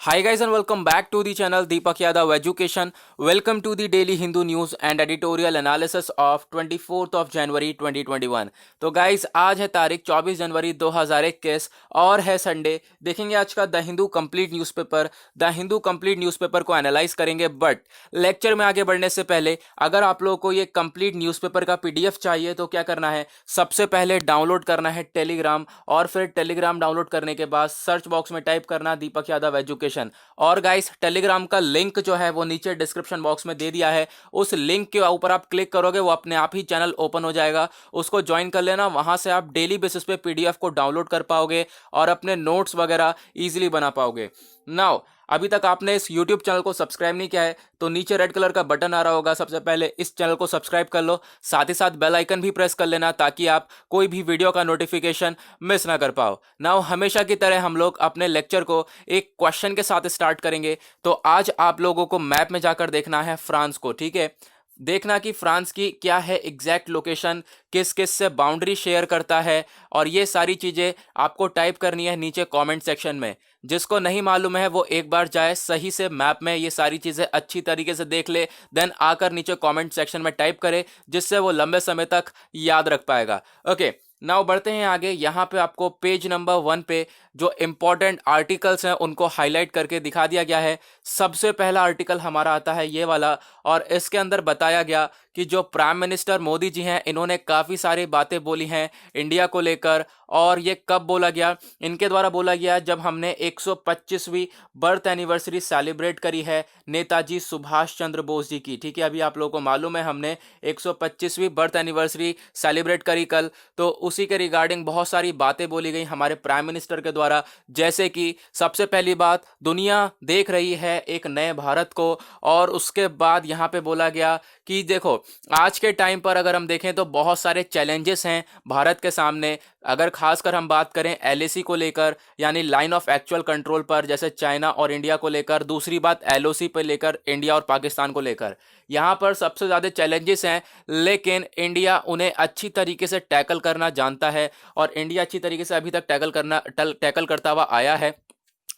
Hi guys and welcome back to the channel Deepak Yadav Education. Welcome to the daily Hindu news and editorial analysis of 24th of January 2021. तो guys आज है तारीख 24 जनवरी 2021 और है Sunday. देखेंगे आज का the Hindu complete newspaper. The Hindu complete newspaper को एनालाइज करेंगे, बट लेक्चर में आगे बढ़ने से पहले अगर आप लोगों को ये कंप्लीट न्यूज़पेपर का पीडीएफ चाहिए तो क्या करना है, सबसे पहले डाउनलोड करना है टेलीग्राम, और फिर टेलीग्राम डाउनलोड करने के बाद सर्च बॉक्स में टाइप करना दीपक यादव एजुकेशन। और गाइस टेलीग्राम का लिंक जो है वो नीचे डिस्क्रिप्शन बॉक्स में दे दिया है। उस लिंक के ऊपर आप क्लिक करोगे वो अपने आप ही चैनल ओपन हो जाएगा, उसको ज्वाइन कर लेना। वहां से आप डेली बेसिस पे पीडीएफ को डाउनलोड कर पाओगे और अपने नोट्स वगैरह इजीली बना पाओगे। नाउ अभी तक आपने इस YouTube चैनल को सब्सक्राइब नहीं किया है तो नीचे रेड कलर का बटन आ रहा होगा, सबसे पहले इस चैनल को सब्सक्राइब कर लो, साथ ही साथ बेल आइकन भी प्रेस कर लेना ताकि आप कोई भी वीडियो का नोटिफिकेशन मिस ना कर पाओ। नाउ हमेशा की तरह हम लोग अपने लेक्चर को एक क्वेश्चन के साथ स्टार्ट करेंगे। तो आज आप लोगों को मैप में जाकर देखना है फ्रांस को, ठीक है। देखना कि फ्रांस की क्या है एग्जैक्ट लोकेशन, किस किस से बाउंड्री शेयर करता है, और ये सारी चीज़ें आपको टाइप करनी है नीचे कमेंट सेक्शन में। जिसको नहीं मालूम है वो एक बार जाए सही से मैप में ये सारी चीज़ें अच्छी तरीके से देख ले, देन आकर नीचे कमेंट सेक्शन में टाइप करे, जिससे वो लंबे समय तक याद रख पाएगा। ओके नाउ बढ़ते हैं आगे। यहाँ पे आपको पेज नंबर 1 पे जो इम्पोर्टेंट आर्टिकल्स हैं उनको हाईलाइट करके दिखा दिया गया है। सबसे पहला आर्टिकल हमारा आता है ये वाला, और इसके अंदर बताया गया कि जो प्राइम मिनिस्टर मोदी जी हैं इन्होंने काफ़ी सारी बातें बोली हैं इंडिया को लेकर। और ये कब बोला गया, इनके द्वारा बोला गया जब हमने 125वीं बर्थ एनिवर्सरी सेलिब्रेट करी है नेताजी सुभाष चंद्र बोस जी की, ठीक है। अभी आप लोगों को मालूम है हमने 125वीं बर्थ एनिवर्सरी सेलिब्रेट करी कल, तो उसी के रिगार्डिंग बहुत सारी बातें बोली गई हमारे प्राइम मिनिस्टर के द्वारा। जैसे कि सबसे पहली बात, दुनिया देख रही है एक नए भारत को। और उसके बाद यहाँ पे बोला गया कि देखो आज के टाइम पर अगर हम देखें तो बहुत सारे चैलेंजेस हैं भारत के सामने। अगर खासकर हम बात करें एलएसी को लेकर, यानी लाइन ऑफ एक्चुअल कंट्रोल पर, जैसे चाइना और इंडिया को लेकर। दूसरी बात एलओसी पर लेकर, इंडिया और पाकिस्तान को लेकर। यहाँ पर सबसे ज़्यादा चैलेंजेस हैं, लेकिन इंडिया उन्हें अच्छी तरीके से टैकल करना जानता है, और इंडिया अच्छी तरीके से अभी तक टैकल करता हुआ आया है,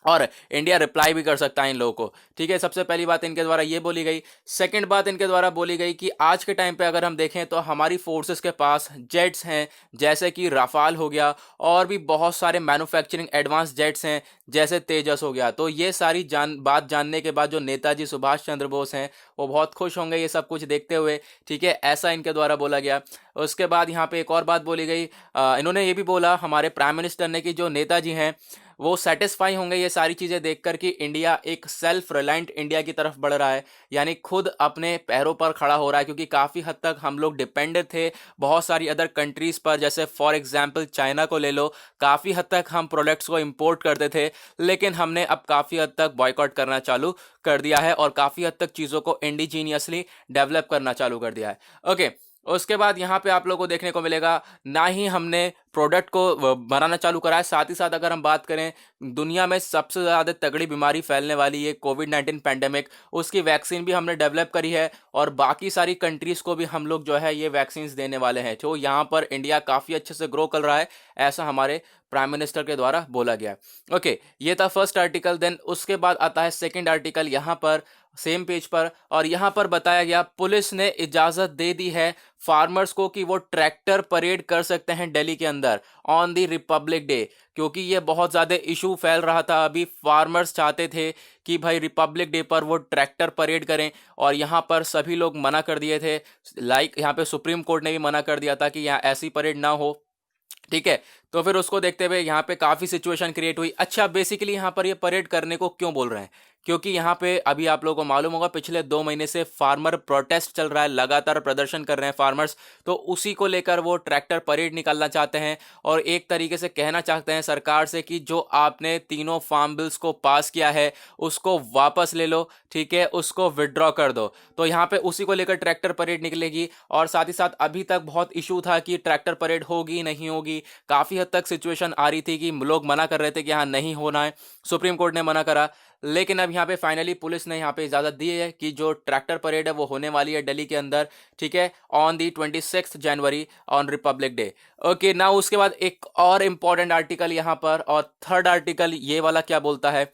और इंडिया रिप्लाई भी कर सकता है इन लोगों को, ठीक है। सबसे पहली बात इनके द्वारा ये बोली गई। सेकंड बात इनके द्वारा बोली गई कि आज के टाइम पे अगर हम देखें तो हमारी फोर्सेस के पास जेट्स हैं, जैसे कि राफाल हो गया, और भी बहुत सारे मैन्युफैक्चरिंग एडवांस जेट्स हैं जैसे तेजस हो गया। तो ये सारी बात जानने के बाद जो नेताजी सुभाष चंद्र बोस हैं वो बहुत खुश होंगे ये सब कुछ देखते हुए, ठीक है। ऐसा इनके द्वारा बोला गया। उसके बाद यहाँ पे एक और बात बोली गई, इन्होंने ये भी बोला हमारे प्राइम मिनिस्टर ने कि जो नेताजी हैं वो सेटिस्फाई होंगे ये सारी चीज़ें देखकर कि इंडिया एक सेल्फ रिलायंट इंडिया की तरफ बढ़ रहा है, यानी खुद अपने पैरों पर खड़ा हो रहा है। क्योंकि काफ़ी हद तक हम लोग डिपेंडेंट थे बहुत सारी अदर कंट्रीज़ पर, जैसे फॉर एग्जांपल चाइना को ले लो। काफ़ी हद तक हम प्रोडक्ट्स को इंपोर्ट करते थे, लेकिन हमने अब काफ़ी हद तक बॉयकॉट करना चालू कर दिया है, और काफ़ी हद तक चीज़ों को इंडिजीनियसली डेवलप करना चालू कर दिया है। ओके उसके बाद यहाँ पे आप लोगों को देखने को मिलेगा ना ही हमने प्रोडक्ट को बनाना चालू करा है, साथ ही साथ अगर हम बात करें दुनिया में सबसे ज़्यादा तगड़ी बीमारी फैलने वाली ये कोविड-19 पैंडेमिक, उसकी वैक्सीन भी हमने डेवलप करी है, और बाकी सारी कंट्रीज़ को भी हम लोग जो है ये वैक्सीन देने वाले हैं। तो यहाँ पर इंडिया काफ़ी अच्छे से ग्रो कर रहा है, ऐसा हमारे प्राइम मिनिस्टर के द्वारा बोला गया। ओके ये था फर्स्ट आर्टिकल। देन उसके बाद आता है सेकेंड आर्टिकल यहाँ पर सेम पेज पर, और यहाँ पर बताया गया पुलिस ने इजाज़त दे दी है फार्मर्स को कि वो ट्रैक्टर परेड कर सकते हैं दिल्ली के अंदर ऑन दी रिपब्लिक डे। क्योंकि ये बहुत ज़्यादा इशू फैल रहा था, अभी फार्मर्स चाहते थे कि भाई रिपब्लिक डे पर वो ट्रैक्टर परेड करें, और यहाँ पर सभी लोग मना कर दिए थे। लाइक यहाँ पे सुप्रीम कोर्ट ने भी मना कर दिया था कि यहाँ ऐसी परेड ना हो, ठीक है। तो फिर उसको देखते हुए यहाँ पे काफ़ी सिचुएशन क्रिएट हुई। अच्छा बेसिकली यहाँ पर ये परेड करने को क्यों बोल रहे हैं, क्योंकि यहाँ पे अभी आप लोगों को मालूम होगा पिछले 2 महीने से फार्मर प्रोटेस्ट चल रहा है, लगातार प्रदर्शन कर रहे हैं फार्मर्स। तो उसी को लेकर वो ट्रैक्टर परेड निकालना चाहते हैं, और एक तरीके से कहना चाहते हैं सरकार से कि जो आपने तीनों फार्म बिल्स को पास किया है उसको वापस ले लो, ठीक है, उसको विड्रॉ कर दो। तो यहाँ पे उसी को लेकर ट्रैक्टर परेड निकलेगी। और साथ ही साथ अभी तक बहुत इशू था कि ट्रैक्टर परेड होगी नहीं होगी, काफ़ी हद तक सिचुएशन आ रही थी कि लोग मना कर रहे थे कि यहाँ नहीं होना है, सुप्रीम कोर्ट ने मना करा। लेकिन अब यहाँ पे फाइनली पुलिस ने यहाँ पे इजाज़त दी है कि जो ट्रैक्टर परेड है वो होने वाली है दिल्ली के अंदर, ठीक है, on the 26 January on Republic day. Okay ना उसके बाद एक और इम्पॉर्टेंट आर्टिकल यहाँ पर, और थर्ड आर्टिकल ये वाला क्या बोलता है,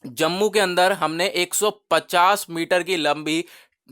जम्मू के अंदर हमने 150 मीटर की लंबी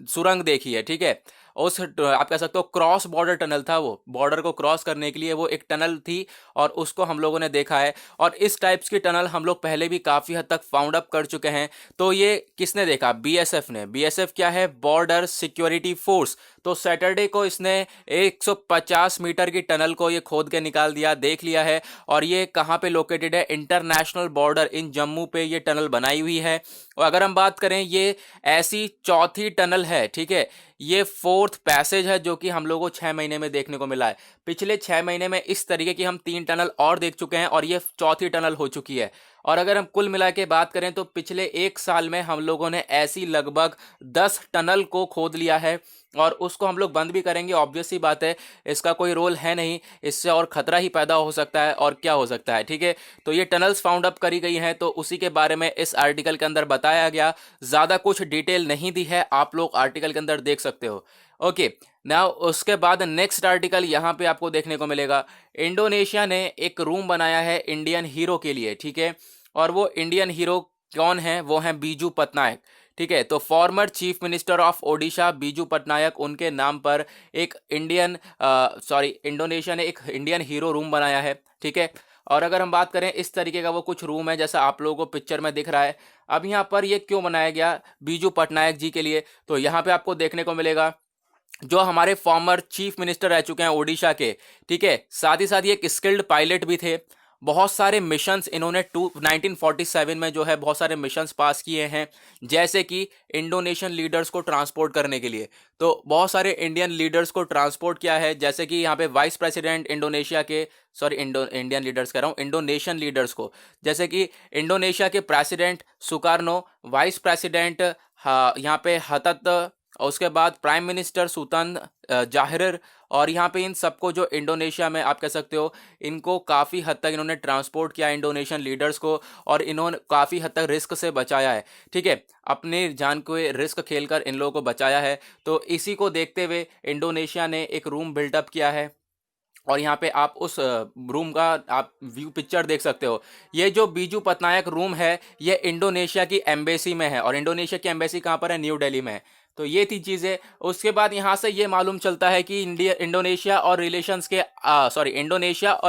सुरंग देखी है, ठीक है। आप कह सकते हो क्रॉस बॉर्डर टनल था, वो बॉर्डर को क्रॉस करने के लिए वो एक टनल थी, और उसको हम लोगों ने देखा है। और इस टाइप्स की टनल हम लोग पहले भी काफ़ी हद तक फाउंड अप कर चुके हैं। तो ये किसने देखा? बीएसएफ ने। बीएसएफ क्या है? Border security force. तो सैटरडे को इसने 150 मीटर की टनल को ये खोद के निकाल दिया, देख लिया है। और ये कहाँ पे लोकेटेड है? इंटरनेशनल बॉर्डर इन जम्मू पे ये टनल बनाई हुई है। और अगर हम बात करें, ये ऐसी चौथी टनल है, ठीक है। ये फोर्थ पैसेज है जो कि हम लोगों को 6 महीने में देखने को मिला है। पिछले 6 महीने में इस तरीके की हम 3 टनल और देख चुके हैं, और ये चौथी टनल हो चुकी है। और अगर हम कुल मिला के बात करें तो पिछले 1 साल में हम लोगों ने ऐसी लगभग 10 टनल को खोद लिया है, और उसको हम लोग बंद भी करेंगे। ऑब्वियस सी बात है, इसका कोई रोल है नहीं, इससे और खतरा ही पैदा हो सकता है, और क्या हो सकता है, ठीक है। तो ये टनल्स फाउंड अप करी गई हैं, तो उसी के बारे में इस आर्टिकल के अंदर बताया गया। ज़्यादा कुछ डिटेल नहीं दी है, आप लोग आर्टिकल के अंदर देख सकते हो। ओके, नाउ उसके बाद नेक्स्ट आर्टिकल यहाँ पे आपको देखने को मिलेगा। इंडोनेशिया ने एक रूम बनाया है इंडियन हीरो के लिए, ठीक है। और वो इंडियन हीरो कौन है? वो हैं बीजू पटनायक, ठीक है। तो former chief minister of Odisha Biju Patnaik, उनके नाम पर एक इंडोनेशिया ने एक इंडियन हीरो रूम बनाया है, ठीक है। और अगर हम बात करें, इस तरीके का वो कुछ रूम है जैसा आप लोगों को पिक्चर में दिख रहा है। अब यहाँ पर ये क्यों बनाया गया? बीजू पटनायक जी के लिए। तो यहाँ पे आपको देखने को मिलेगा, जो हमारे फॉर्मर चीफ मिनिस्टर रह चुके हैं ओडिशा के, ठीक है। साथ ही साथ ये एक स्किल्ड पायलट भी थे। बहुत सारे मिशंस इन्होंने 1947 में जो है बहुत सारे मिशंस पास किए हैं, जैसे कि इंडोनेशियन लीडर्स को ट्रांसपोर्ट करने के लिए। तो बहुत सारे इंडियन लीडर्स को ट्रांसपोर्ट किया है, जैसे कि यहाँ पे वाइस प्रेसिडेंट इंडोनेशिया के, इंडियन लीडर्स कह रहा हूँ, इंडोनेशियन लीडर्स को, जैसे कि इंडोनेशिया के प्रेसिडेंट सुकार्नो, वाइस प्रेसिडेंट यहाँ पे हतत, और उसके बाद प्राइम मिनिस्टर सुल्तान जाहिर। और यहाँ पे इन सबको, जो इंडोनेशिया में आप कह सकते हो, इनको काफ़ी हद तक इन्होंने ट्रांसपोर्ट किया इंडोनेशियन लीडर्स को, और इन्होंने काफ़ी हद तक रिस्क से बचाया है, ठीक है। अपनी जान को रिस्क खेलकर इन लोगों को बचाया है। तो इसी को देखते हुए इंडोनेशिया ने एक रूम बिल्डअप किया है। और यहाँ पे आप उस रूम का आप व्यू पिक्चर देख सकते हो। ये जो बीजू पटनायक रूम है, ये इंडोनेशिया की एम्बेसी में है, और इंडोनेशिया की एम्बेसी कहाँ पर है? न्यू दिल्ली में है। तो ये थी चीज़ें। उसके बाद यहाँ से ये मालूम चलता है कि इंडोनेशिया और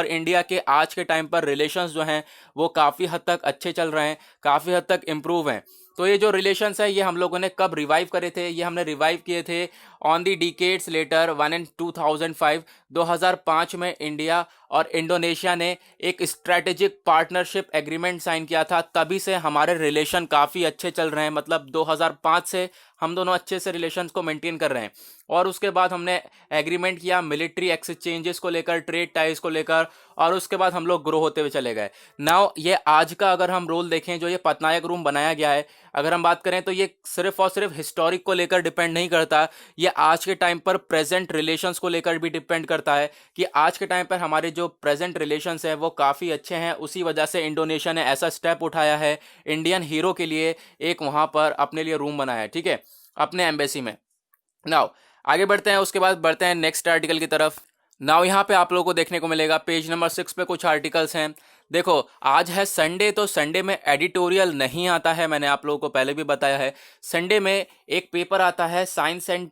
इंडिया के आज के टाइम पर रिलेशंस जो हैं वो काफ़ी हद तक अच्छे चल रहे हैं, काफ़ी हद तक इम्प्रूव हैं। तो ये जो रिलेशंस है, ये हम लोगों ने कब रिवाइव करे थे? ये हमने रिवाइव किए थे on the decades later 1 and 2005। 2005 में इंडिया और इंडोनेशिया ने एक स्ट्रेटेजिक पार्टनरशिप एग्रीमेंट साइन किया था। तभी से हमारे रिलेशन काफ़ी अच्छे चल रहे हैं, मतलब 2005 से हम दोनों अच्छे से रिलेशंस को मेंटेन कर रहे हैं। और उसके बाद हमने एग्रीमेंट किया मिलिट्री एक्सचेंजेस को लेकर, ट्रेड टाइज को लेकर, और उसके बाद हम लोग ग्रो होते हुए चले गए। नाउ ये आज का अगर हम रोल देखें, जो ये पटनायक रूम बनाया गया है, अगर हम बात करें तो ये सिर्फ और सिर्फ हिस्टोरिक को लेकर डिपेंड नहीं करता, ये आज के टाइम पर प्रेजेंट रिलेशंस को लेकर भी डिपेंड करता है कि आज के टाइम पर हमारे जो प्रेजेंट रिलेशंस हैं वो काफ़ी अच्छे हैं। उसी वजह से इंडोनेशिया ने ऐसा स्टेप उठाया है, इंडियन हीरो के लिए एक वहाँ पर अपने लिए रूम बनाया है, ठीक है, अपने एम्बेसी में। नाउ आगे बढ़ते हैं, उसके बाद बढ़ते हैं नेक्स्ट आर्टिकल की तरफ। नाउ यहाँ पे आप लोगों को देखने को मिलेगा पेज नंबर 6 पे कुछ आर्टिकल्स हैं। देखो, आज है संडे, तो संडे में एडिटोरियल नहीं आता है, मैंने आप लोगों को पहले भी बताया है। संडे में एक पेपर आता है साइंस एंड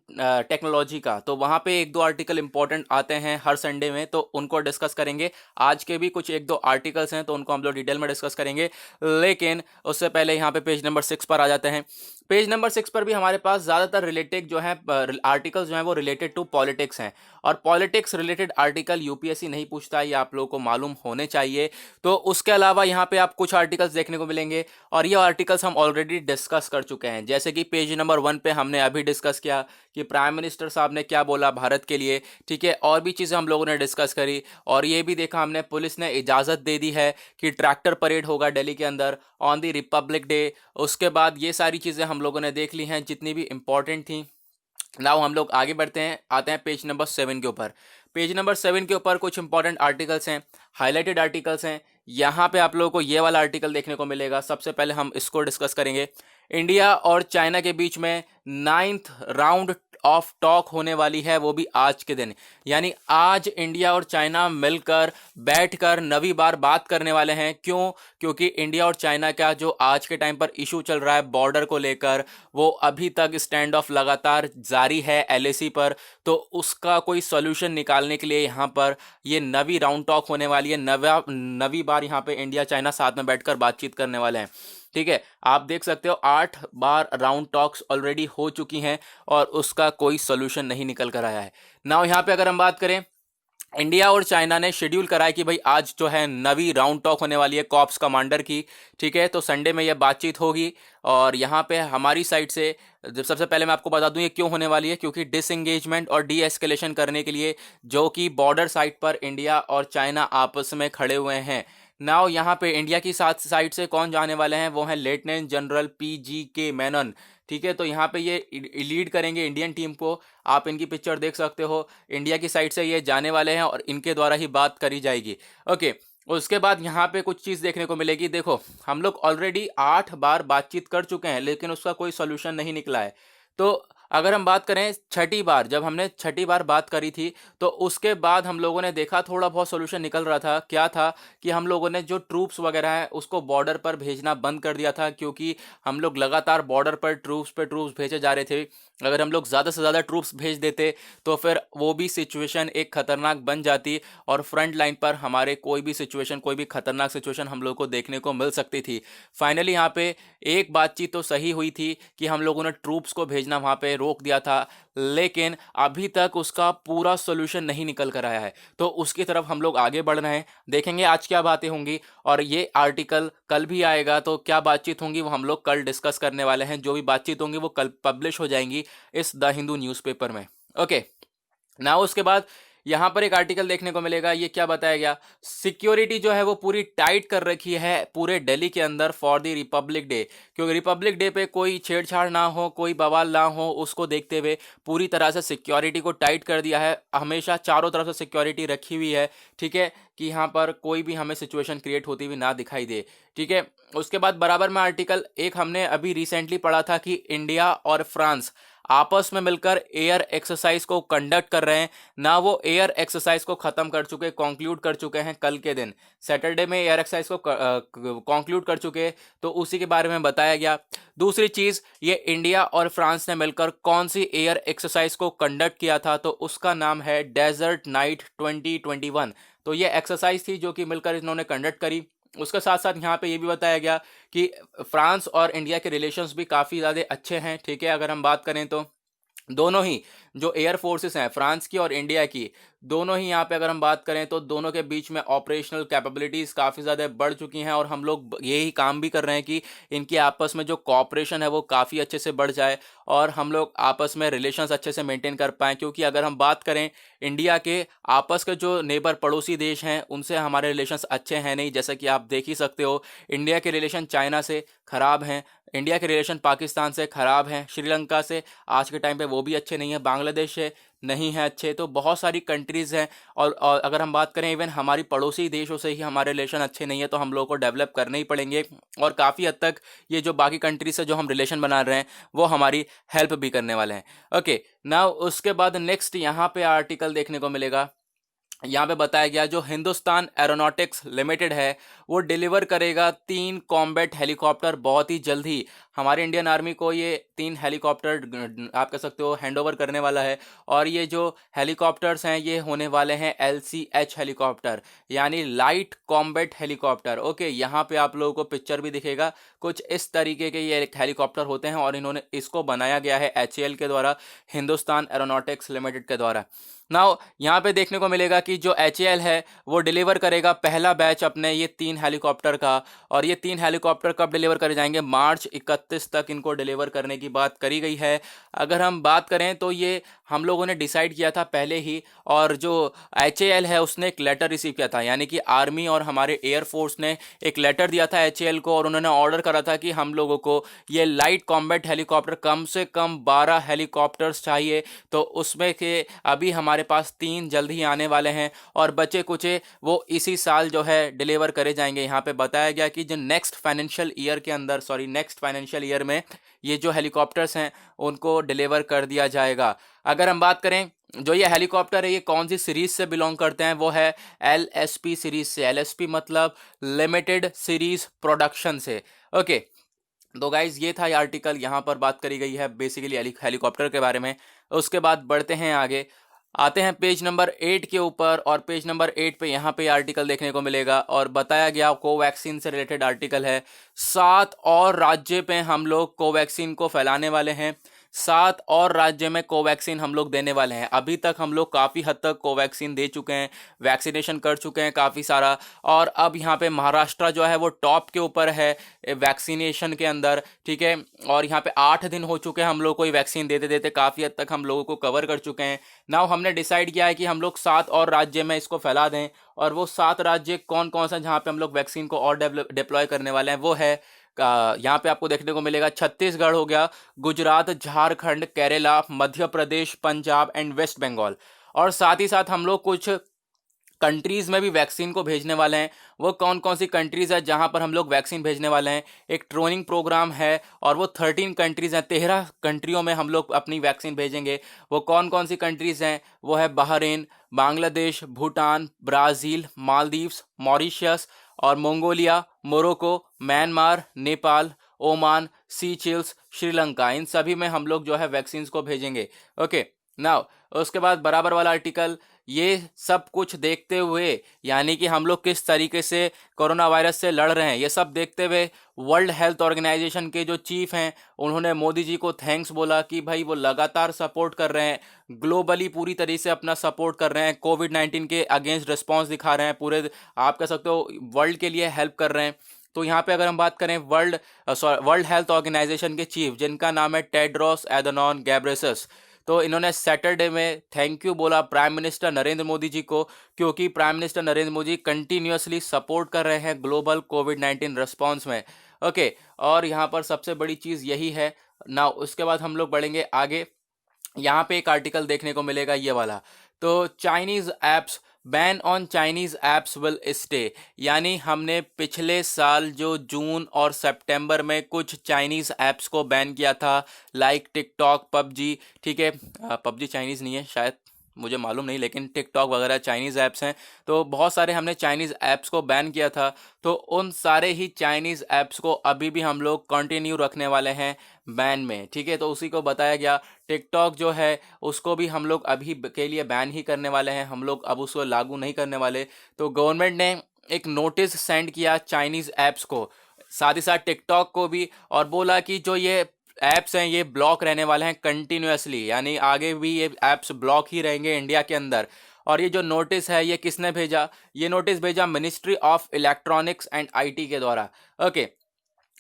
टेक्नोलॉजी का, तो वहाँ पे 1-2 आर्टिकल इंपॉर्टेंट आते हैं हर संडे में, तो उनको डिस्कस करेंगे। आज के भी कुछ 1-2 आर्टिकल्स हैं, तो उनको हम लोग डिटेल में डिस्कस करेंगे। लेकिन उससे पहले यहाँ पे पेज नंबर 6 पर आ जाते हैं। पेज नंबर 6 पर भी हमारे पास ज़्यादातर रिलेटेड जो है आर्टिकल्स जो हैं वो रिलेटेड टू पॉलिटिक्स हैं, और पॉलिटिक्स रिलेटेड आर्टिकल यूपीएससी नहीं पूछता, ये आप लोगों को मालूम होने चाहिए। तो उसके अलावा यहाँ पे आप कुछ आर्टिकल्स देखने को मिलेंगे, और ये आर्टिकल्स हम ऑलरेडी डिस्कस कर चुके हैं। जैसे कि पेज नंबर 1 पे हमने अभी डिस्कस किया कि प्राइम मिनिस्टर साहब ने क्या बोला भारत के लिए, ठीक है। और भी चीज़ें हम लोगों ने डिस्कस करी, और ये भी देखा हमने पुलिस ने इजाज़त दे दी है कि ट्रैक्टर परेड होगा दिल्ली के अंदर ऑन दी रिपब्लिक डे। उसके बाद ये सारी चीज़ें हम लोगों ने देख ली हैं जितनी भी इंपॉर्टेंट थी। नाउ हम लोग आगे बढ़ते हैं, आते हैं पेज नंबर 7 के ऊपर। पेज नंबर 7 के ऊपर कुछ इंपॉर्टेंट आर्टिकल्स हैं, हाईलाइटेड आर्टिकल्स हैं। यहाँ पे आप लोगों को ये वाला आर्टिकल देखने को मिलेगा। सबसे पहले हम इसको डिस्कस करेंगे। इंडिया और चाइना के बीच में 9th राउंड ऑफ टॉक होने वाली है, वो भी आज के दिन। यानी आज इंडिया और चाइना मिलकर बैठकर नवी बार बात करने वाले हैं। क्यों? क्योंकि इंडिया और चाइना का जो आज के टाइम पर इशू चल रहा है बॉर्डर को लेकर, वो अभी तक स्टैंड ऑफ लगातार जारी है एलएसी पर। तो उसका कोई सोल्यूशन निकालने के लिए यहाँ पर ये नवी राउंड टॉक होने वाली है। नवी बार यहाँ पे इंडिया चाइना साथ में बैठकर बातचीत करने वाले हैं। ठीक है, आप देख सकते हो 8 बार राउंड टॉक्स ऑलरेडी हो चुकी हैं और उसका कोई सोल्यूशन नहीं निकल कर आया है। नाउ यहाँ पे अगर हम बात करें, इंडिया और चाइना ने शेड्यूल करा है कि भाई आज जो है नवी राउंड टॉक होने वाली है कॉप्स कमांडर की। ठीक है, तो संडे में यह बातचीत होगी। और यहाँ पे हमारी साइड से सबसे पहले मैं आपको बता दूं ये क्यों होने वाली है, क्योंकि डिसएंगेजमेंट और डी एस्केलेशन करने के लिए जो कि बॉर्डर साइड पर इंडिया और चाइना आपस में खड़े हुए हैं। नाउ यहाँ पे इंडिया की साथ साइड से कौन जाने वाले हैं, वो हैं लेफ्टिनेंट जनरल PGK मेनन। ठीक है, तो यहाँ पे ये लीड करेंगे इंडियन टीम को। आप इनकी पिक्चर देख सकते हो, इंडिया की साइड से ये जाने वाले हैं और इनके द्वारा ही बात करी जाएगी। ओके, उसके बाद यहाँ पे कुछ चीज़ देखने को मिलेगी। देखो, हम लोग ऑलरेडी 8 बार बातचीत कर चुके हैं लेकिन उसका कोई सोल्यूशन नहीं निकला है। तो अगर हम बात करें छठी बार, जब हमने छठी बार बात करी थी तो उसके बाद हम लोगों ने देखा थोड़ा बहुत सोल्यूशन निकल रहा था। क्या था कि हम लोगों ने जो ट्रूप्स वगैरह हैं उसको बॉर्डर पर भेजना बंद कर दिया था, क्योंकि हम लोग लगातार बॉर्डर पर ट्रूप्स भेजे जा रहे थे। अगर हम लोग ज़्यादा से ज़्यादा ट्रूप्स भेज देते तो फिर वो भी सिचुएशन एक खतरनाक बन जाती और फ्रंट लाइन पर हमारे कोई भी सिचुएशन, कोई भी खतरनाक सिचुएशन हम लोग को देखने को मिल सकती थी। फाइनली यहाँ पे एक बातचीत तो सही हुई थी कि हम लोगों ने ट्रूप्स को भेजना वहाँ पे रोक दिया था, लेकिन अभी तक उसका पूरा सोल्यूशन नहीं निकल कर आया है। तो उसकी तरफ हम लोग आगे बढ़ रहे हैं। देखेंगे आज क्या बातें होंगी और ये आर्टिकल कल भी आएगा, तो क्या बातचीत होंगी वो हम लोग कल डिस्कस करने वाले हैं। जो भी बातचीत होंगी वो कल पब्लिश हो जाएंगी इस द हिंदू न्यूज़पेपर में। ओके, ना उसके बाद यहाँ पर एक आर्टिकल देखने को मिलेगा। ये क्या बताया गया, सिक्योरिटी जो है वो पूरी टाइट कर रखी है पूरे दिल्ली के अंदर फॉर द रिपब्लिक डे, क्योंकि रिपब्लिक डे पे कोई छेड़छाड़ ना हो, कोई बवाल ना हो, उसको देखते हुए पूरी तरह से सिक्योरिटी को टाइट कर दिया है। हमेशा चारों तरफ से सिक्योरिटी रखी हुई है। ठीक है, कि यहाँ पर कोई भी हमें सिचुएशन क्रिएट होती हुई ना दिखाई दे। ठीक है, उसके बाद बराबर में आर्टिकल एक हमने अभी रिसेंटली पढ़ा था कि इंडिया और फ्रांस आपस में मिलकर एयर एक्सरसाइज को कंडक्ट कर रहे हैं। ना वो एयर एक्सरसाइज को खत्म कर चुके, कंक्लूड कर चुके हैं कल के दिन, सैटरडे में एयर एक्सरसाइज को कंक्लूड कर चुके, तो उसी के बारे में बताया गया। दूसरी चीज, ये इंडिया और फ्रांस ने मिलकर कौन सी एयर एक्सरसाइज को कंडक्ट किया था, तो उसका नाम है डेजर्ट नाइट 2021। तो ये एक्सरसाइज थी जो कि मिलकर इन्होंने कंडक्ट करी। उसके साथ साथ यहाँ पे ये भी बताया गया कि फ्रांस और इंडिया के रिलेशंस भी काफ़ी ज़्यादा अच्छे हैं। ठीक है, अगर हम बात करें तो दोनों ही जो एयर फोर्सेस हैं फ्रांस की और इंडिया की, दोनों ही यहाँ पे अगर हम बात करें तो दोनों के बीच में ऑपरेशनल कैपेबिलिटीज़ काफ़ी ज़्यादा बढ़ चुकी हैं और हम लोग यही काम भी कर रहे हैं कि इनकी आपस में जो कॉपरेशन है वो काफ़ी अच्छे से बढ़ जाए और हम लोग आपस में रिलेशंस अच्छे से मेंटेन कर पाएँ। क्योंकि अगर हम बात करें इंडिया के आपस के जो नेबर पड़ोसी देश हैं उनसे हमारे रिलेशंस अच्छे हैं नहीं। जैसा कि आप देख ही सकते हो, इंडिया के रिलेशन चाइना से ख़राब हैं, इंडिया के रिलेशन पाकिस्तान से ख़राब हैं, श्रीलंका से आज के टाइम पे वो भी अच्छे नहीं हैं, बांग्लादेश से नहीं है अच्छे। तो बहुत सारी कंट्रीज़ हैं और अगर हम बात करें इवन हमारी पड़ोसी देशों से ही हमारे रिलेशन अच्छे नहीं है, तो हम लोगों को डेवलप करने ही पड़ेंगे। और काफ़ी हद तक ये जो बाकी कंट्री से जो हम रिलेशन बना रहे हैं वो हमारी हेल्प भी करने वाले हैं। ओके, नाउ उसके बाद नेक्स्ट यहाँ पे आर्टिकल देखने को मिलेगा। यहाँ पे बताया गया जो हिंदुस्तान एरोनॉटिक्स लिमिटेड है वो डिलीवर करेगा 3 कॉम्बैट हेलीकॉप्टर बहुत ही जल्द ही। हमारे इंडियन आर्मी को ये 3 हेलीकॉप्टर आप कह सकते हो हैंडओवर करने वाला है। और ये जो हेलीकॉप्टर्स हैं ये होने वाले हैं LCH हेलीकॉप्टर, यानी लाइट कॉम्बैट हेलीकॉप्टर। ओके, यहाँ पे आप लोगों को पिक्चर भी दिखेगा, कुछ इस तरीके के ये हेलीकॉप्टर होते हैं और इन्होंने इसको बनाया गया है HAL के द्वारा, हिंदुस्तान एरोनॉटिक्स लिमिटेड के द्वारा। नाउ यहाँ पे देखने को मिलेगा कि जो HAL है वो डिलीवर करेगा पहला बैच अपने ये 3 हेलीकॉप्टर का। और ये 3 हेलीकॉप्टर कब डिलीवर करे जाएंगे, मार्च 31 तक इनको डिलीवर करने की बात करी गई है। अगर हम बात करें तो ये हम लोगों ने डिसाइड किया था पहले ही, और जो HAL है उसने एक लेटर रिसीव किया था, यानी कि आर्मी और हमारे एयरफोर्स ने एक लेटर दिया था HAL को और उन्होंने ऑर्डर करा था कि हम लोगों को ये लाइट कॉम्बैट हेलीकॉप्टर कम से कम 12 हेलीकॉप्टर्स चाहिए। तो उसमें के अभी हमारे पास 3 जल्द ही आने वाले हैं और बचे कुचे वो इसी साल जो है डिलीवर करे जाएंगे। यहाँ पे बताया गया कि जो नेक्स्ट फाइनेंशियल ईयर में ये जो हेलीकॉप्टर्स हैं उनको डिलीवर कर दिया जाएगा। अगर हम बात करें जो ये हेलीकॉप्टर है ये कौन सी सीरीज से बिलोंग करते हैं, वो है LSP सीरीज से। LSP मतलब लिमिटेड सीरीज प्रोडक्शन से। ओके, तो गाइज ये था ये आर्टिकल, यहाँ पर बात करी गई है बेसिकली हेलीकॉप्टर के बारे में। उसके बाद बढ़ते हैं आगे, आते हैं पेज नंबर 8 के ऊपर, और पेज नंबर 8 पे यहाँ पे आर्टिकल देखने को मिलेगा और बताया गया कोवैक्सीन से रिलेटेड आर्टिकल है। 7 और राज्य पे हम लोग कोवैक्सीन को फैलाने वाले हैं, 7 और राज्य में कोवैक्सीन हम लोग देने वाले हैं। अभी तक हम लोग काफ़ी हद तक कोवैक्सीन दे चुके हैं, वैक्सीनेशन कर चुके हैं काफ़ी सारा, और अब यहाँ पे महाराष्ट्र जो है वो टॉप के ऊपर है वैक्सीनेशन के अंदर, ठीक है। और यहाँ पे 8 दिन हो चुके हैं हम लोग को ये वैक्सीन देते देते, काफ़ी हद तक हम लोगों को कवर कर चुके हैं। नाउ हमने डिसाइड किया है कि हम लोग 7 और राज्य में इसको फैला दें, और वो 7 राज्य कौन कौन सा जहाँ पे हम लोग वैक्सीन को और डिप्लॉय करने वाले हैं वो है यहाँ पे आपको देखने को मिलेगा छत्तीसगढ़ हो गया, गुजरात, झारखंड, केरला, मध्य प्रदेश, पंजाब एंड वेस्ट बंगाल। और साथ ही साथ हम लोग कुछ कंट्रीज़ में भी वैक्सीन को भेजने वाले हैं। वो कौन कौन सी कंट्रीज़ है जहां पर हम लोग वैक्सीन भेजने वाले हैं, एक ट्रेनिंग प्रोग्राम है, और वो 13 कंट्रीज़ हैं, 13 कंट्रियों में हम लोग अपनी वैक्सीन भेजेंगे। वो कौन कौन सी कंट्रीज़ हैं, वो है Bahrain, Bangladesh, Bhutan, Brazil, Maldives, Mauritius और Mongolia, Morocco, Myanmar, Nepal, Oman, Seychelles, Sri Lanka. इन सभी में हम लोग जो है वैक्सीन को भेजेंगे। ओके, नाउ उसके बाद बराबर वाला आर्टिकल, ये सब कुछ देखते हुए, यानी कि हम लोग किस तरीके से कोरोना वायरस से लड़ रहे हैं, ये सब देखते हुए वर्ल्ड हेल्थ ऑर्गेनाइजेशन के जो चीफ हैं उन्होंने मोदी जी को थैंक्स बोला कि भाई वो लगातार सपोर्ट कर रहे हैं, ग्लोबली पूरी तरीके से अपना सपोर्ट कर रहे हैं, कोविड-19 के अगेंस्ट रिस्पॉन्स दिखा रहे हैं, पूरे आप कह सकते हो वर्ल्ड के लिए हेल्प कर रहे हैं। तो यहाँ पे अगर हम बात करें वर्ल्ड हेल्थ ऑर्गेनाइजेशन के चीफ, जिनका नाम है टेड्रोस एडनॉन गैब्रेसस, तो इन्होंने सैटरडे में थैंक यू बोला प्राइम मिनिस्टर नरेंद्र मोदी जी को, क्योंकि prime minister Narendra Modi continuously support कर रहे हैं ग्लोबल कोविड-19 रिस्पॉन्स में। ओके, और यहाँ पर सबसे बड़ी चीज़ यही है ना। उसके बाद हम लोग बढ़ेंगे आगे, यहाँ पे एक आर्टिकल देखने को मिलेगा ये वाला, तो Chinese apps ban on Chinese apps will stay, यानी हमने पिछले साल जो जून और सितंबर में कुछ चाइनीज़ ऐप्स को बैन किया था, लाइक टिकटॉक, पबजी, ठीक है, पबजी चाइनीज़ नहीं है शायद, मुझे मालूम नहीं, लेकिन टिकटॉक वगैरह चाइनीज़ ऐप्स हैं, तो बहुत सारे हमने चाइनीज़ ऐप्स को बैन किया था। तो उन सारे ही चाइनीज़ ऐप्स को अभी भी हम लोग कंटिन्यू रखने वाले हैं बैन में, ठीक है। तो उसी को बताया गया, टिकटॉक जो है उसको भी हम लोग अभी के लिए बैन ही करने वाले हैं, हम लोग अब उसको लागू नहीं करने वाले। तो गवर्नमेंट ने एक नोटिस सेंड किया चाइनीज़ ऐप्स को, साथ ही साथ टिकटॉक को भी, और बोला कि जो ये ऐप्स हैं ये ब्लॉक रहने वाले हैं कंटिन्यूअसली, यानी आगे भी ये ऐप्स ब्लॉक ही रहेंगे इंडिया के अंदर। और ये जो नोटिस है ये किसने भेजा, ये नोटिस भेजा ministry of electronics and IT के द्वारा। ओके,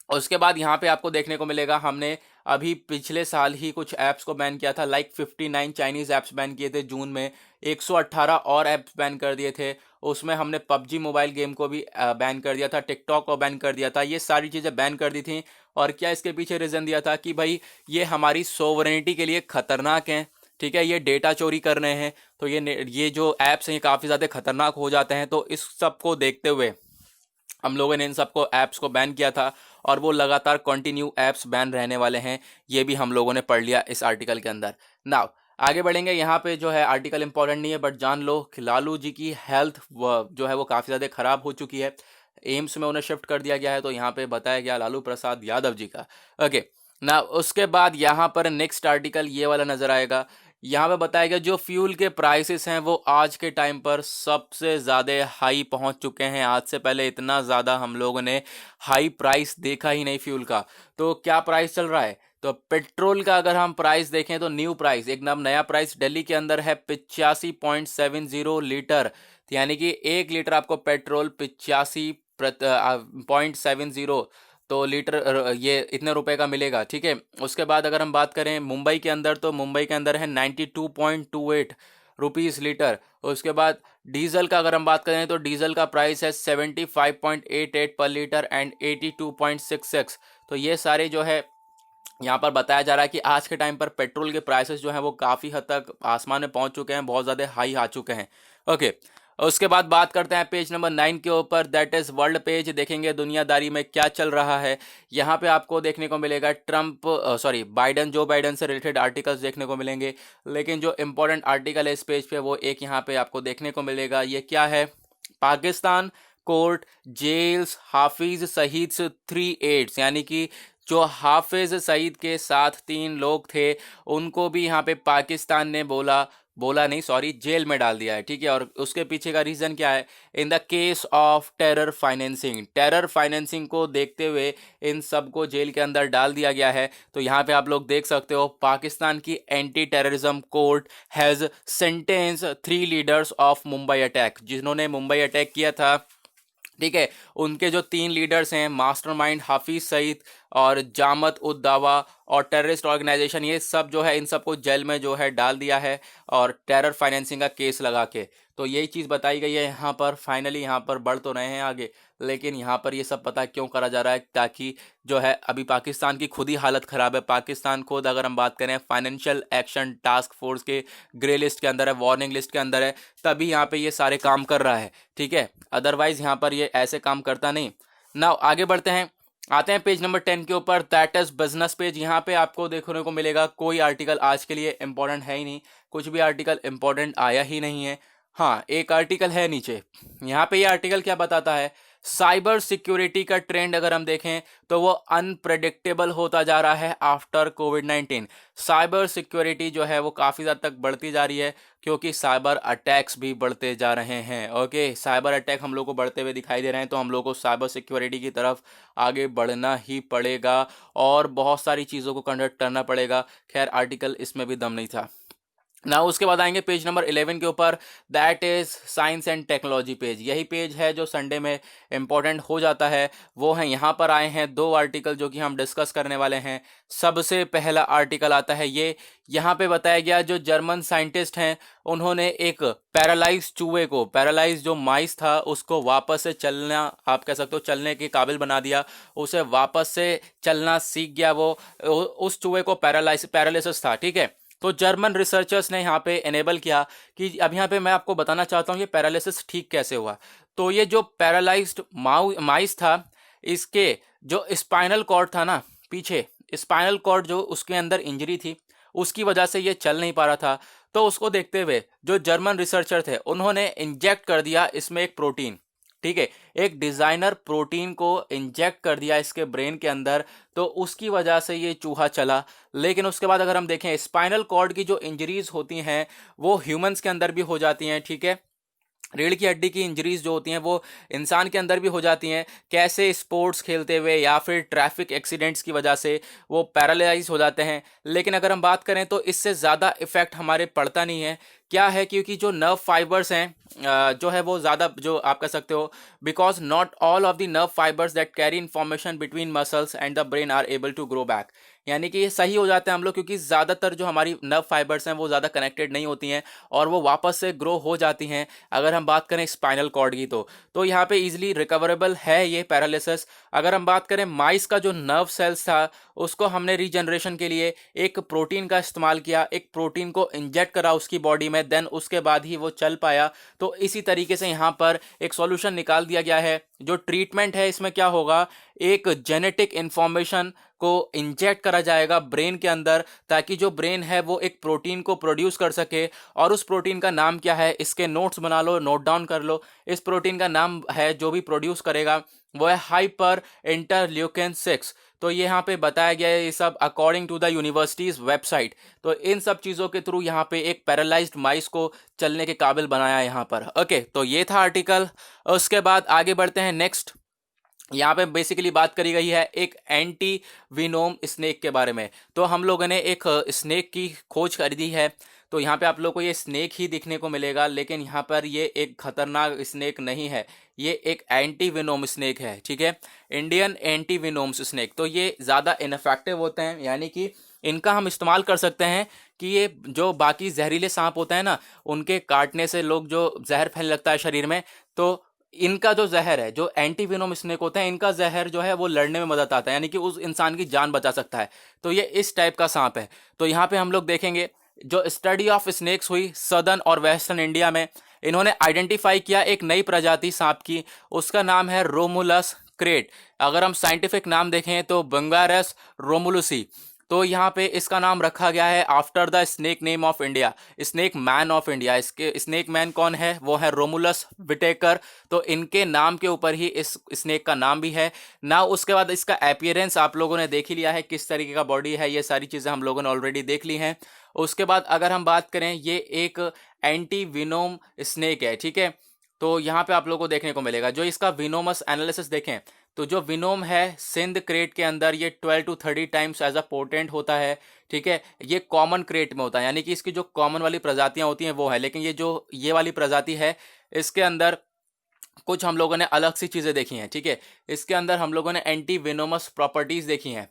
उसके बाद यहाँ पे आपको देखने को मिलेगा, हमने अभी पिछले साल ही कुछ ऐप्स को बैन किया था, लाइक 59 चाइनीज़ ऐप्स बैन किए थे जून में, 118 और ऐप्स बैन कर दिए थे। उसमें हमने पबजी मोबाइल गेम को भी बैन कर दिया था, टिकटॉक को बैन कर दिया था, ये सारी चीज़ें बैन कर दी थी। और क्या इसके पीछे रीज़न दिया था कि भाई ये हमारी सोवरेनिटी के लिए खतरनाक हैं, ठीक है, ये डेटा चोरी कर रहे हैं, तो ये जो ऐप्स हैं ये काफ़ी ज़्यादा खतरनाक हो जाते हैं। तो इस सब को देखते हुए हम लोगों ने इन सबको ऐप्स को बैन किया था, और वो लगातार कंटिन्यू ऐप्स बैन रहने वाले हैं, ये भी हम लोगों ने पढ़ लिया इस आर्टिकल के अंदर। नाउ आगे बढ़ेंगे, यहाँ पे जो है आर्टिकल इंपॉर्टेंट नहीं है, बट जान लो कि लालू जी की हेल्थ जो है वो काफ़ी ज़्यादा ख़राब हो चुकी है, एम्स में उन्हें शिफ्ट कर दिया गया है। तो यहाँ पे बताया गया लालू प्रसाद यादव जी का। ओके, ना उसके बाद यहाँ पर नेक्स्ट आर्टिकल ये वाला नज़र आएगा, यहाँ पे बताया गया जो फ्यूल के प्राइसेस हैं वो आज के टाइम पर सबसे ज़्यादा हाई पहुंच चुके हैं। आज से पहले इतना ज़्यादा हम लोगों ने हाई प्राइस देखा ही नहीं फ्यूल का। तो क्या प्राइस चल रहा है, तो पेट्रोल का अगर हम प्राइस देखें तो न्यू प्राइस, एक नया प्राइस दिल्ली के अंदर है 85.70 लीटर, यानी कि 1 लीटर आपको पेट्रोल 85.70 तो लीटर ये इतने रुपए का मिलेगा, ठीक है। उसके बाद अगर हम बात करें मुंबई के अंदर, तो मुंबई के अंदर है 92.28 रुपीज़ लीटर। उसके बाद डीजल का अगर हम बात करें तो डीजल का प्राइस है 75.88 पर लीटर एंड 82.66। तो ये सारे जो है यहाँ पर बताया जा रहा है कि आज के टाइम पर पेट्रोल के प्राइसेस जो हैं वो काफ़ी हद तक आसमान में पहुँच चुके हैं, बहुत ज़्यादा हाई आ चुके हैं। ओके, उसके बाद बात करते हैं पेज नंबर 9 के ऊपर, दैट इज वर्ल्ड पेज। देखेंगे दुनियादारी में क्या चल रहा है। यहाँ पे आपको देखने को मिलेगा बाइडन, जो बाइडन से रिलेटेड आर्टिकल्स देखने को मिलेंगे। लेकिन जो इंपॉर्टेंट आर्टिकल है इस पेज पे वो एक यहाँ पे आपको देखने को मिलेगा। ये क्या है? Pakistan court gels Hafiz Saeed 3 ads, यानी कि जो हाफिज सईद के साथ 3 लोग थे उनको भी यहाँ पे पाकिस्तान ने जेल में डाल दिया है। ठीक है, और उसके पीछे का रीज़न क्या है? In the case of terror financing को देखते हुए इन सबको जेल के अंदर डाल दिया गया है। तो यहाँ पे आप लोग देख सकते हो, पाकिस्तान की anti terrorism court has sentence 3 leaders of Mumbai attack, जिन्होंने मुंबई अटैक किया था। ठीक है, उनके जो 3 लीडर्स हैं, मास्टरमाइंड हाफिज सईद और जामत उद दावा और टेररिस्ट ऑर्गेनाइजेशन, ये सब जो है इन सबको जेल में जो है डाल दिया है और टेरर फाइनेंसिंग का केस लगा के। तो यही चीज़ बताई गई है यहाँ पर। फाइनली यहाँ पर बढ़ तो रहे हैं आगे, लेकिन यहाँ पर ये सब पता क्यों करा जा रहा है? ताकि जो है अभी पाकिस्तान की खुद ही हालत ख़राब है। पाकिस्तान खुद, अगर हम बात करें, फाइनेंशियल एक्शन टास्क फोर्स के ग्रे लिस्ट के अंदर है, वार्निंग लिस्ट के अंदर है, तभी यहाँ पे ये सारे काम कर रहा है। ठीक है, अदरवाइज यहाँ पर ये ऐसे काम करता नहीं। नाउ आगे बढ़ते हैं, आते हैं पेज नंबर 10 के ऊपर, दैट इज बिजनेस पेज। यहाँ पे आपको देखने को मिलेगा कोई आर्टिकल आज के लिए इंपॉर्टेंट है ही नहीं, कुछ भी आर्टिकल इंपॉर्टेंट आया ही नहीं है। हाँ, एक आर्टिकल है नीचे। यहाँ पे ये आर्टिकल क्या बताता है? साइबर सिक्योरिटी का ट्रेंड अगर हम देखें तो वो अनप्रेडिक्टेबल होता जा रहा है आफ्टर कोविड-19। साइबर सिक्योरिटी जो है वो काफ़ी ज़्यादा तक बढ़ती जा रही है, क्योंकि साइबर अटैक्स भी बढ़ते जा रहे हैं। ओके, साइबर अटैक हम लोग को बढ़ते हुए दिखाई दे रहे हैं, तो हम लोग को साइबर सिक्योरिटी की तरफ आगे बढ़ना ही पड़ेगा और बहुत सारी चीज़ों को कंडक्ट करना पड़ेगा। खैर, आर्टिकल इसमें भी दम नहीं था ना। उसके बाद आएंगे पेज नंबर 11 के ऊपर, that is science and technology page. यही पेज है जो संडे में इंपॉर्टेंट हो जाता है। वो है, यहाँ पर आए हैं 2 आर्टिकल जो कि हम डिस्कस करने वाले हैं। सबसे पहला आर्टिकल आता है ये, यहाँ पे बताया गया जो जर्मन साइंटिस्ट हैं उन्होंने एक पैरालाइज चूहे को, पैरालाइज जो माइस था उसको वापस से चलना, आप कह सकते हो चलने के काबिल बना दिया, उसे वापस से चलना सीख गया वो। उस चूहे को पैरालिसिस था। ठीक है, तो जर्मन रिसर्चर्स ने यहाँ पे एनेबल किया कि अब यहाँ पे मैं आपको बताना चाहता हूँ ये पैरालिसिस ठीक कैसे हुआ। तो ये जो पैरालाइज्ड माइस था, इसके जो स्पाइनल कॉर्ड था ना, पीछे स्पाइनल कॉर्ड जो उसके अंदर इंजरी थी, उसकी वजह से ये चल नहीं पा रहा था। तो उसको देखते हुए जो जर्मन रिसर्चर थे उन्होंने इंजेक्ट कर दिया इसमें एक प्रोटीन। ठीक है, एक डिजाइनर प्रोटीन को इंजेक्ट कर दिया इसके ब्रेन के अंदर, तो उसकी वजह से ये चूहा चला। लेकिन उसके बाद अगर हम देखें, स्पाइनल कॉर्ड की जो इंजरीज होती हैं वो ह्यूमंस के अंदर भी हो जाती हैं। ठीक है, रीढ़ की हड्डी की इंजरीज जो होती हैं वो इंसान के अंदर भी हो जाती हैं। कैसे? स्पोर्ट्स खेलते हुए या फिर ट्रैफिक एक्सीडेंट्स की वजह से वो पैरालाइज हो जाते हैं। लेकिन अगर हम बात करें तो इससे ज़्यादा इफेक्ट हमारे पड़ता नहीं है। क्या है? क्योंकि जो नर्व फाइबर्स हैं जो है वो ज़्यादा, जो आप कह सकते हो, because not all of the nerve fibres that carry information between muscles and the brain are able to grow back. यानी कि ये सही हो जाते हैं हम लोग, क्योंकि ज़्यादातर जो हमारी नर्व फाइबर्स हैं वो ज़्यादा कनेक्टेड नहीं होती हैं और वो वापस से ग्रो हो जाती हैं। अगर हम बात करें स्पाइनल कॉर्ड की तो यहाँ पे इजीली रिकवरेबल है ये पैरालिसिस। अगर हम बात करें माइस का जो नर्व सेल्स था उसको हमने रीजनरेशन के लिए एक प्रोटीन का इस्तेमाल किया, एक प्रोटीन को इंजेक्ट करा उसकी बॉडी में, देन उसके बाद ही वो चल पाया। तो इसी तरीके से यहाँ पर एक सॉल्यूशन निकाल दिया गया है। जो ट्रीटमेंट है इसमें क्या होगा, एक जेनेटिक इंफॉर्मेशन को इंजेक्ट करा जाएगा ब्रेन के अंदर, ताकि जो ब्रेन है वो एक प्रोटीन को प्रोड्यूस कर सके। और उस प्रोटीन का नाम क्या है, इसके नोट्स बना लो, नोट डाउन कर लो। इस प्रोटीन का नाम है, जो भी प्रोड्यूस करेगा वो है हाइपर इंटरल्यूकिन 6। तो ये यहाँ पे बताया गया है ये सब according to the universities website. तो इन सब चीज़ों के थ्रू यहाँ पे एक पैरालाइज्ड माइस को चलने के काबिल बनाया है यहाँ पर। ओके, तो ये था आर्टिकल। उसके बाद आगे बढ़ते हैं नेक्स्ट। यहाँ पे बेसिकली बात करी गई है एक एंटी विनोम स्नेक के बारे में। तो हम लोगों ने एक स्नेक की खोज कर दी है। तो यहाँ पे आप लोग को ये स्नेक ही दिखने को मिलेगा, लेकिन यहाँ पर ये एक खतरनाक स्नेक नहीं है, ये एक एंटी विनोम स्नेक है। ठीक है, इंडियन एंटी विनोम्स स्नेक। तो ये ज़्यादा इनफेक्टिव होते हैं, यानी कि इनका हम इस्तेमाल कर सकते हैं कि ये जो बाकी जहरीले सांप होते हैं ना, उनके काटने से लोग जो जहर फैलने लगता है शरीर में, तो इनका जो जहर है, जो एंटी विनोम स्नेक होते हैं, इनका जहर जो है वो लड़ने में मदद आता है, यानी कि उस इंसान की जान बचा सकता है। तो ये इस टाइप का सांप है। तो यहाँ पे हम लोग देखेंगे जो स्टडी ऑफ स्नेक्स हुई सदर्न और वेस्टर्न इंडिया में, इन्होंने आइडेंटिफाई किया एक नई प्रजाति सांप की, उसका नाम है रोमुलस क्रेट। अगर हम साइंटिफिक नाम देखें तो बंगारस रोमुलुसी। तो यहाँ पे इसका नाम रखा गया है after the snake name of India, snake man of India. इसके स्नेक मैन कौन है? वो है रोमुलस विटेकर। तो इनके नाम के ऊपर ही इस स्नेक का नाम भी है ना। उसके बाद इसका अपीयरेंस आप लोगों ने देख ही लिया है, किस तरीके का बॉडी है, ये सारी चीज़ें हम लोगों ने ऑलरेडी देख ली हैं। उसके बाद अगर हम बात करें, ये एक एंटी विनोम स्नेक है, ठीक है। तो यहाँ पे आप लोगों को देखने को मिलेगा, जो इसका विनोमस एनालिसिस देखें तो जो विनोम है सिंध क्रेट के अंदर ये 12 to 30 times as a potent होता है, ठीक है। ये कॉमन क्रेट में होता है, यानी कि इसकी जो कॉमन वाली प्रजातियां होती हैं वो है, लेकिन ये वाली प्रजाति है, इसके अंदर कुछ हम लोगों ने अलग सी चीज़ें देखी हैं, ठीक है। इसके अंदर हम लोगों ने एंटी विनोमस प्रॉपर्टीज देखी हैं।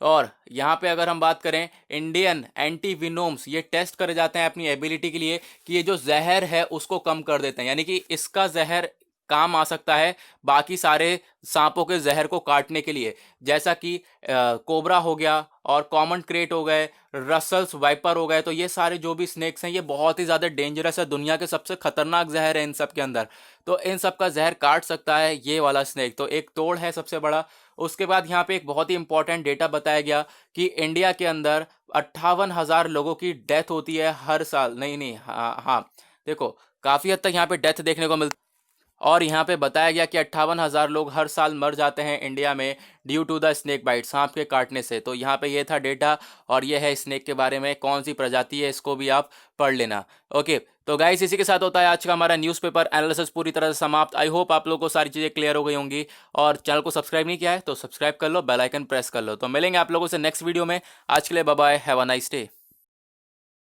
और यहाँ पे अगर हम बात करें इंडियन एंटी विनोम्स, ये टेस्ट करे जाते हैं अपनी एबिलिटी के लिए कि ये जो जहर है उसको कम कर देते हैं, यानी कि इसका जहर काम आ सकता है बाकी सारे सांपों के जहर को काटने के लिए, जैसा कि कोबरा हो गया और कॉमन क्रेट हो गए, रसल्स वाइपर हो गए। तो ये सारे जो भी स्नेक्स हैं ये बहुत ही ज़्यादा डेंजरस है, दुनिया के सबसे खतरनाक जहर है इन सब के अंदर। तो इन सब का जहर काट सकता है ये वाला स्नेक, तो एक तोड़ है सबसे बड़ा। उसके बाद यहाँ पे एक बहुत ही इंपॉर्टेंट डेटा बताया गया कि इंडिया के अंदर 58,000 लोगों की डेथ होती है हर साल। नहीं नहीं, हाँ हाँ, देखो काफ़ी हद तक यहाँ पे डेथ देखने को मिलती, और यहाँ पे बताया गया कि 58,000 लोग हर साल मर जाते हैं इंडिया में due to the snake bite, सांप के काटने से। तो यहाँ पे ये था डेटा, और ये है स्नेक के बारे में, कौन सी प्रजाति है इसको भी आप पढ़ लेना। ओके, तो गाइस इसी के साथ होता है आज का हमारा न्यूज़पेपर एनालिसिस पूरी तरह से समाप्त। आई होप आप लोगों को सारी चीज़ें क्लियर हो गई होंगी, और चैनल को सब्सक्राइब नहीं किया है तो सब्सक्राइब कर लो, बेल आइकन प्रेस कर लो। तो मिलेंगे आप लोगों से नेक्स्ट वीडियो में। आज के लिए bye bye, have a nice day.